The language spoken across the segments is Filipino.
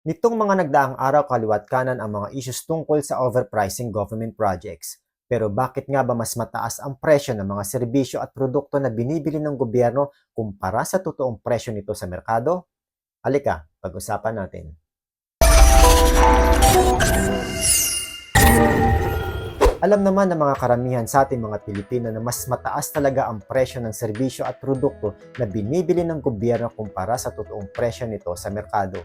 Nitong mga nagdaang araw kaliwat kanan ang mga issues tungkol sa overpricing government projects. Pero bakit nga ba mas mataas ang presyo ng mga serbisyo at produkto na binibili ng gobyerno kumpara sa totoong presyo nito sa merkado? Halika, pag-usapan natin. Alam naman ng mga karamihan sa ating mga Pilipino na mas mataas talaga ang presyo ng serbisyo at produkto na binibili ng gobyerno kumpara sa totoong presyo nito sa merkado.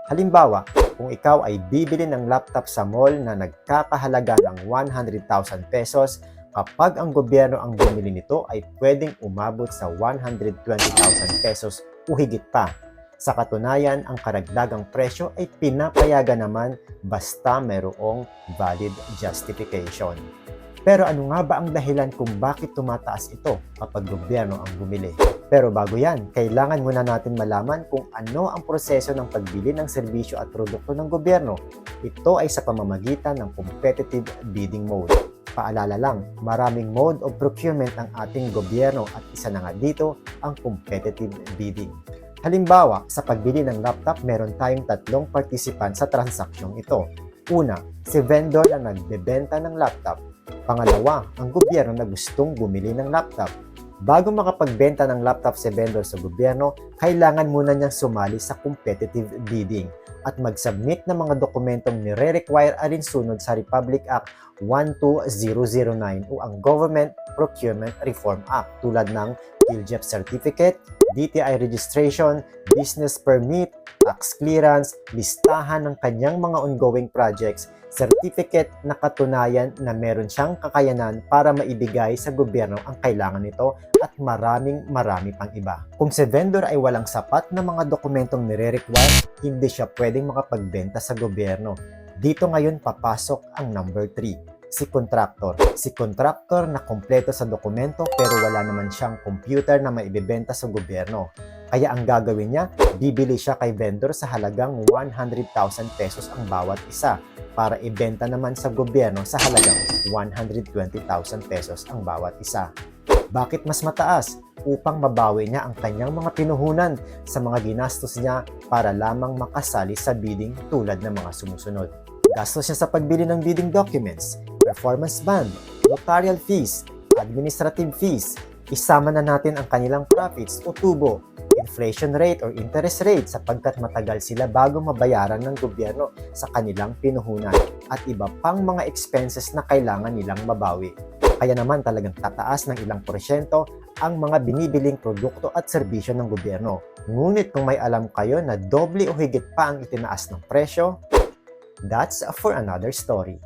Halimbawa, kung ikaw ay bibili ng laptop sa mall na nagkakahalaga ng 100,000 pesos, kapag ang gobyerno ang bumili nito ay pwedeng umabot sa 120,000 pesos o higit pa. Sa katunayan, ang karagdagang presyo ay pinapayagan naman basta mayroong valid justification. Pero ano nga ba ang dahilan kung bakit tumataas ito kapag gobyerno ang bumili? Pero bago yan, kailangan muna natin malaman kung ano ang proseso ng pagbili ng serbisyo at produkto ng gobyerno. Ito ay sa pamamagitan ng competitive bidding mode. Paalala lang, maraming mode of procurement ang ating gobyerno at isa na nga dito ang competitive bidding. Halimbawa, sa pagbili ng laptop, meron tayong tatlong participant sa transaksyong ito. Una, si vendor na nagbebenta ng laptop. Pangalawa, ang gobyerno na gustong bumili ng laptop. Bago makapagbenta ng laptop si vendor sa gobyerno, kailangan muna niyang sumali sa competitive bidding at mag-submit ng mga dokumentong nire-require alinsunod sa Republic Act 12009 o ang Government Procurement Reform Act tulad ng PhilJEP Certificate, DTI Registration, Business Permit, Tax Clearance, listahan ng kanyang mga ongoing projects, certificate na katunayan na meron siyang kakayanan para maibigay sa gobyerno ang kailangan nito at marami pang iba. Kung si vendor ay walang sapat na mga dokumentong nire-require, hindi siya pwedeng makapagbenta sa gobyerno. Dito ngayon papasok ang number 3. Si contractor. Si contractor na kompleto sa dokumento pero wala naman siyang computer na maibebenta sa gobyerno. Kaya ang gagawin niya, bibili siya kay vendor sa halagang 100,000 pesos ang bawat isa para ibenta naman sa gobyerno sa halagang 120,000 pesos ang bawat isa. Bakit mas mataas? Upang mabawi niya ang kanyang mga pinuhunan sa mga ginastos niya para lamang makasali sa bidding tulad ng mga sumusunod. Gastos niya sa pagbili ng bidding documents, performance bond, notarial fees, administrative fees, isama na natin ang kanilang profits o tubo, inflation rate or interest rate sapagkat matagal sila bago mabayaran ng gobyerno sa kanilang pinuhunan at iba pang mga expenses na kailangan nilang mabawi. Kaya naman talagang tataas ng ilang porsyento ang mga binibiling produkto at serbisyo ng gobyerno. Ngunit kung may alam kayo na doble o higit pa ang itinaas ng presyo, that's for another story.